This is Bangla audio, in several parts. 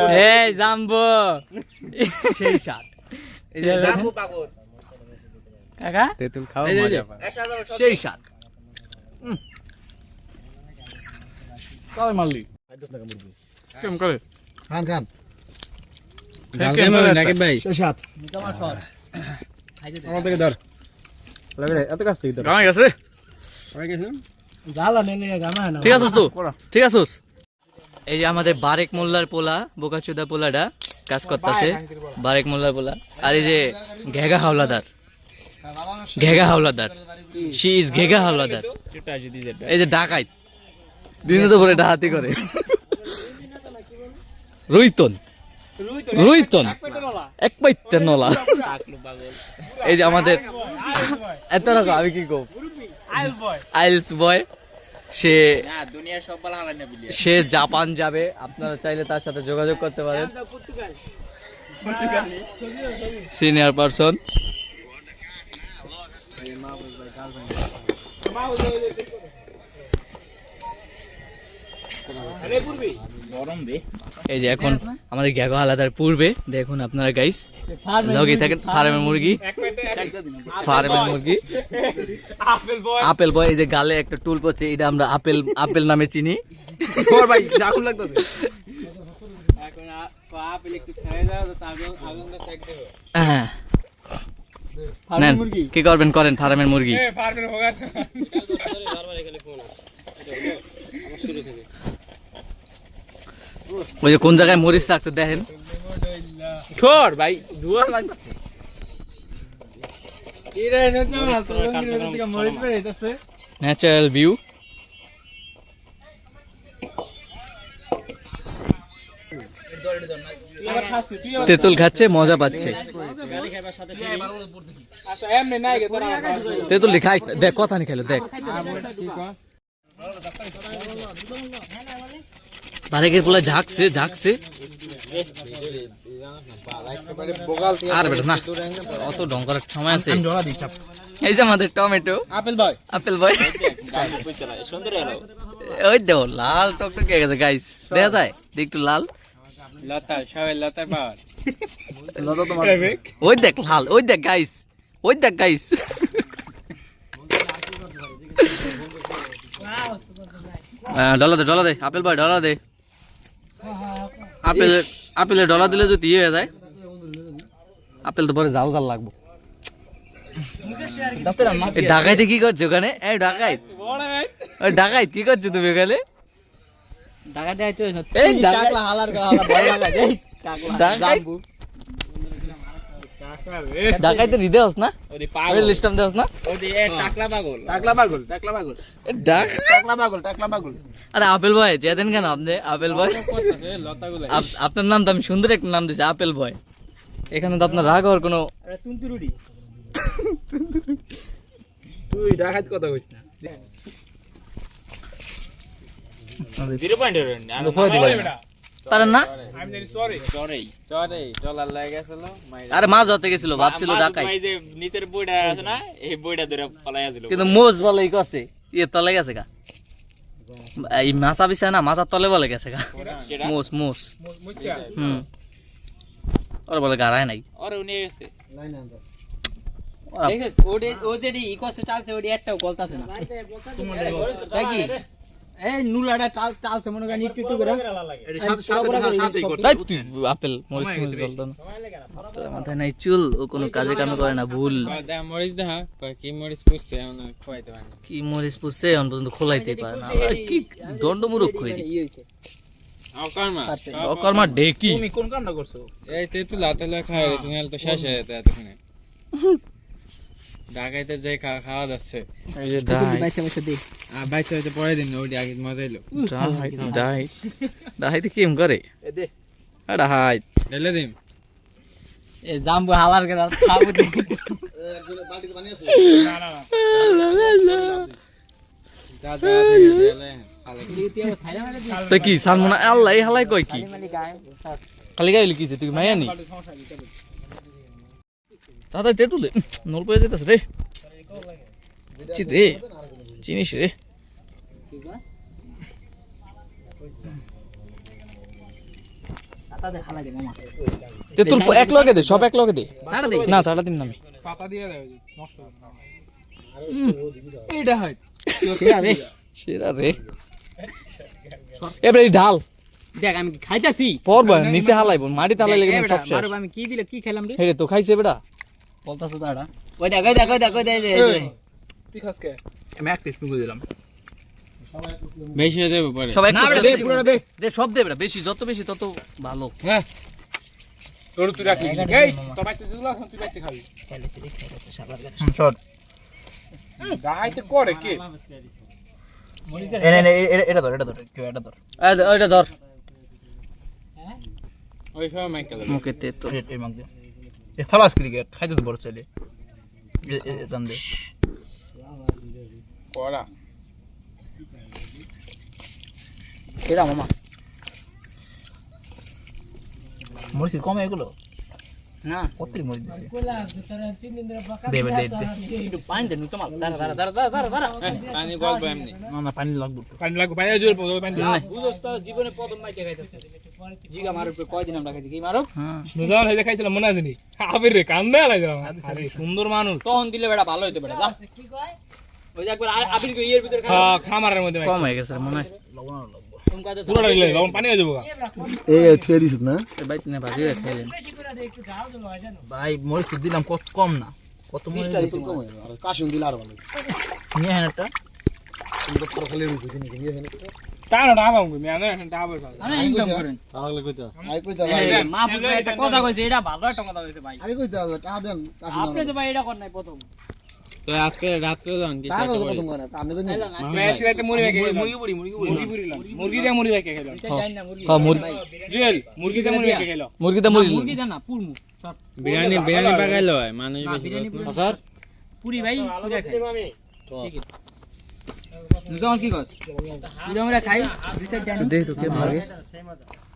এই জাম্বো সেই স্বাদ এই যে জাম্বো পাগল কাকা তেতুল খাও মজা পাবে সেই স্বাদ কাল মারলি কেমন করে খান খান জাল কেমন নাকি ভাই সেই স্বাদ তোমার সর খাইতে আমার থেকে ধর লাগে এত কাছ থেকে ধর গায় গেছে হয়ে গেছে জালা নেনে জামা না ঠিক আছে তো ঠিক আছে এই যে আমাদের বারেক মোল্লার পোলা বোকাচোদা পোলাটা কাজ করতেছে বারেক মোল্লার পোলা আর এই যে ঘেগা হাওলাদার শি ইজ ঘেগা হাওলাদার এই যে ডাকাইত দিনে তো ভরে ডাহাতি করে রুইতন এক পাইটা নলা এই যে আমাদের এত রকম আমি কি কব আইলস বয় সে জাপান যাবে আপনারা চাইলে তার সাথে যোগাযোগ করতে পারেন সিনিয়র পারসন এই যে এখন আমাদের ঘেগা হাওলাদার পূর্বে দেখুন আপনারা গাইস লগি থাকেন ফার্মের মুরগি আপেল বয় এই যে গালে একটা টুল পড়ছে এটা আমরা আপেল নামে চিনি ভাই রাখুন লাগতো কি করবেন করেন ফার্মের মুরগি ওই যে কোন জায়গায় মরিচ রাখছে দেখেন ভাই ন্যাচারাল ভিউ তেঁতুল খাচ্ছে মজা পাচ্ছে তেঁতুল খাইস দেখ কথা নি খেলো দেখ বারেকের পোলা ঝাঁকছে আর বেটা না অত ঢং করার সময় আছে এই যে আমাদের টমেটো আপেল বয় ওই দেখো লাল টকটকে গেছে গাইস দেখা যায় একটু লাল ওই দেখ লাল ওই দেখ গাইস ডলা দে আপেল বয় ডলা দে আপেলে ডলা দিলে যদি ইয়ে হয়ে যায় আপেল তো পরে জাল লাগবো ঢাকাইতে কি করছো ওখানে ঢাকাইত কি করছো তুমি ওখানে ঢাকাইতে হৃদয় হস না লিস্টাম দেওস না আরে আপেল বয় যেতেন কেন আপনি আপেল বয় আপনার নাম তো আমি সুন্দর একটা নাম দিছি আপেল বয় এখানে তো আপনার রাগ হওয়ার কোনো তুই ডাকাত কথা কইস না পারেন না আরে মাছ ধরতে গেছিল ভাবছিল ডাকাই নিচের বইটা আছে না এই বইটা ধরে পলাই আছিল কিন্তু মোজ বলে ই করছে ইয়ে তলে গেছে গা এই মাছা বিছায় না মাছার তলে বলে গেছে গা মোজ ওরা বলে গাড়ায় নাই ওরে উনি গেছে দেখিস ও যেডি ই করছে চালছে ওডি একটাও গলতাছে না তাই কি এই নুলাটা টালছে মনে করেন একটু করে এটা সাথে আপেল মরিচ জ্বলতো না মাথায় নাই চুল ও কোনো কাজে কামে করে না ভুল মরিচ দেখা কি মরিচ পুষছে এখন খোয়াইতে পারে না কি মরিচ পুষছে এখন পর্যন্ত খোলাইতে পারে না কি দণ্ডমূরখ কইরি অকর্মা ডেকি তুমি কোন কামটা করছো এই তেতুল হাতে খায় রেছে নাল তো শেষ হয়ে যেত এতক্ষণে ঢাকাইতে যে খাওয়া যাচ্ছে এই যে বাইচা পরে দিন ওই আগে মজা এলো ডাহাইতে কেম করে ডাহাই ঢেলে দিম এ জাম্বু হালার করে খাবো দে একজনে বাটিতে পানি আছে না দাদা ঢেলে তো কি সালমনা আল্লাহ এই হালাই কয় কি খালি গাইলি কি তুই মাইয়া নি দাদা তেতুলে নল পয়ে যেতেছে রে চিত রে চিনিস রে হাতাতে হালাই দে মামা তে তোর এক লগে দে, সব এক লগে দে। ছাড়া দে না চাটা দিন না আমি। পাতা দিয়ে দেয় নষ্ট এটা হয় সেরা রে সেরা রে। এবারে ঢাল দেখ আমি কি খাইতাছি পড়বা নিচে হালাইব, মাটিতে হালাই লাগে সব শেষ। মারব আমি কি দিলে কি খেলাম রে হেরে তো খাইছে বেটা। বলতাছ তো আড়া ওই দেখ ওই দেখ ওই দেখ ওই দেখ তুই খাস কে আমি এক টেস্ট করে দিলাম বেশি হয়ে যাবে পরে সবাই না একটু দে বেশি পুরো দে দে, সব দে বেটা, বেশি যত বেশি তত ভালো। হ্যাঁ তোর তুই রাখলি এই তো বাইতে দিলা এখন তুই বাইতে খাবি খাইলেছি রে খাইলেছি শালার গাড়ি শট দাইতে করে কে এটা ধর, এটা ধর, কেউ এটা ধর, এটা ধর ওই সব মাইকেল মুখে তে তো এই মাগ দে। এ ফালাস ক্রিকেট খাইতে তো বড় চাইলে রান দে। করা এরা মামা মরিচ কমে এগুলো না কতই মরিচ দিছে দে দে দে। একটু পানি দে নুতো মাল দাঁড়া দাঁড়া দাঁড়া দাঁড়া দাঁড়া পানি গল্প এমনি না না পানি লাগবে তো। পানি লাগবে পানি জোর পড়বে পানি না বুঝছ তো জীবনে প্রথম মাইকে খাইতাছিস জিগা মারো কয়দিন আমরা খাইছি কি মারো হ্যাঁ নুজান হয়ে দেখাইছিল মনে আছে নি আবির রে কান্দা লাগাইলাম আরে সুন্দর মানুষ তখন দিলে বেটা ভালো হইতো বেটা যা ওই যে একবার আবির কো ইয়ের ভিতর খাই হ্যাঁ খামারের মধ্যে কম হয়ে গেছে মনে হয়। তুমি কয়তো পুরোটা দিলে লবণ পানি হয়ে যাবো এই বাইত না ভাজি খাইলেন ভাই মরিচ তো দিলাম কত কম না, কত মরিচ দিছি কাশিম দিলে আরো ভালো নিয়ে হেন একটা কিন্তু তো খালি রুটি কিনে নিয়ে এখানে তা না ডাবা আমি আনা এখন ডাবা আরে ইনকাম করেন তাহলে কইতা আই কইতা এই মা পুত্র একটা কথা কইছে এটা ভালো একটা কথা কইছে ভাই আগে কইতা টাকা দেন কাশিম আপনি তো ভাই এটা কর নাই প্রথম তো আজকে রাত্রে যান কি টাকা তো প্রথম করে আপনি তো খাইলাম না মেয়ে ছিলাতে মুড়ি ভেঙে মুরগি বুড়ি মুরগি দিয়ে মুড়ি ভেঙে খেলাম এটা জানি না মুরগি হ্যাঁ মুরগি জুয়েল মুরগি দিয়ে মুড়ি ভেঙে খেলো মুরগিতে মুরগি মুরগি দেন না পুরমু সব বিরিয়ানি বিরিয়ানি পাকাইলো হয় মানুষ না বেশি বিরিয়ানি বসে না। স্যার পুরি ভাই পুরি খাই ঠিক আছে নুজামাল কি কস নুজামাল খাই দুই সাইড ডানি দেখ তো কে মারে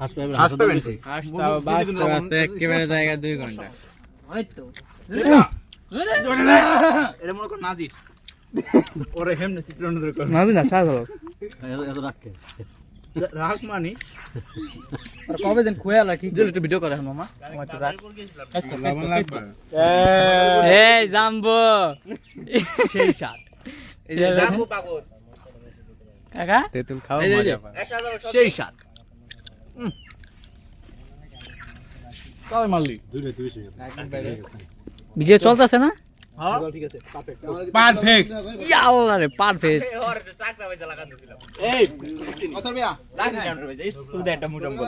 হাসপাতাল বাঁচতে একেবারে জায়গা 2 ঘন্টা ওই তো এটা মনে কর নাজি ওরে হেমনে চিত্রণ করে নাজি না সাদা এত রাখকে রাখ মানি আর কবে দিন খোয়ালা ঠিক জল একটু ভিডিও করে মামা আমার তো রাখ লবণ লাগবে এই জাম্বো সেই শাট এই যে জাম্বু পাগল কাকা তেতুল খাও এই যে, মজা পায় সেই সাত কবে মারলি ভিডিও চলতেছে না হ্যাঁ ঠিক আছে পারফেক্ট ইয়াল্লা রে পারফেক্ট এই অসর মিয়া রাখ স্কুল দে একটা মুটম বল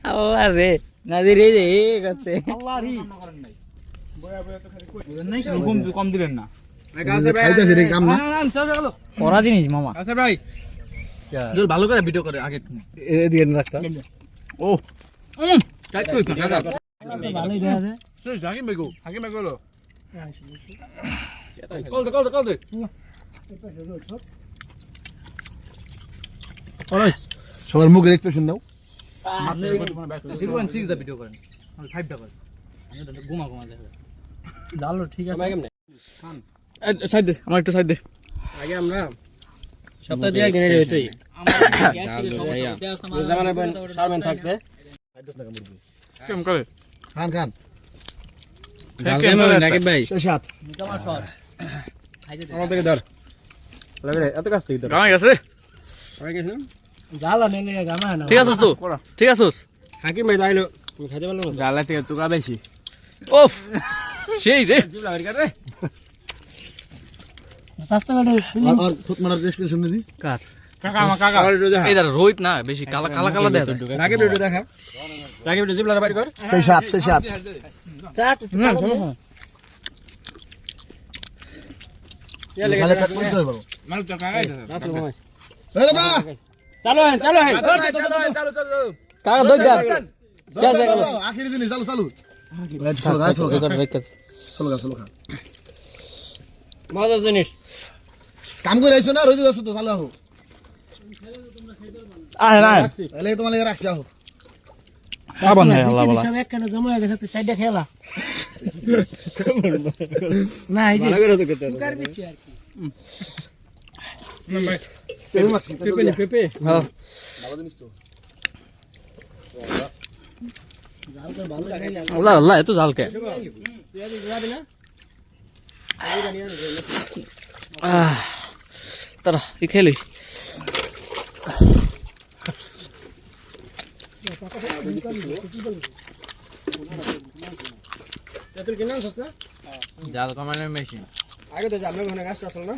আল্লাহ রে নাদি রে রে করতে আল্লাহরি নাই কম কম দিবেন না খাইতাছে রে কাম না পড়া জিনিস মামা আচ্ছা ভাই জল ভালো করে ভিডিও করে আগে এদিকে রাখতা ও টাইট করে তো দাদা ভালোই দেখা যায় সেই জাকিম বেগো হাকিম বেগো লো কল দে অলস সবার মুখের এক্সপ্রেশন নাও আপনি 0.6 দা ভিডিও করেন আমি 5 দা করেন আমি তো ঘুমা দেখা জালো ঠিক আছে সাইড দে আমার একটু সাইড দে আগে আমরা সপ্তাহে দুই একদিন এর হইতোই জামানে বল সারমেন থাকবে কেমন করে খান খান জাল কেমন নাকি ভাই শেষাত নিকামার সর খাইতে দে আমার থেকে ধর লাগে এত কাছ থেকে ধর কেমন গেছে আমি গেছি জালা নেলে গামা না ঠিক আছিস তো ঠিক আছিস হাকিম ভাই দাইলো তুমি খাইতে পারলো না জালা থেকে তুকা বেশি ওফ সেই রে জিবলা বের কর রে সস্তা করে আর থুত মারার এক্সপ্রেশন দি কার কাকা আমার কাকা এটা রোহিত না বেশি কালা কালা কালা দেয় রাগে ভিডিও দেখা রাগে ভিডিও জিবলা বাইর কর শেষাত চাট না শোনো খালে কাট করতে হবে মাল তো কাকাই তো রাসেল মামা এই দাদা চালো হেন চালো হেন কাকা দই দাও দাদা আখিরি জিনিস চালু চালু চলো খা মজার জিনিস কাম করে আইছো না রোজ আছো তো চালু আহো আরে না এলে তোমার লাগে রাখছি আহো আবার না আল্লাহ বলা সব একখানে জমা হয়ে গেছে তো চারটা খেলা না এই যে সুগার দিচ্ছি আর কি এই মাছি পেপে পেপে হ্যাঁ ভালো জিনিস তো আল্লাহ আল্লাহ এত জাল কে তারা ই খেলি জাল কমানোর মেশিন আগে তো যাবে ওখানে গাছটা আসল না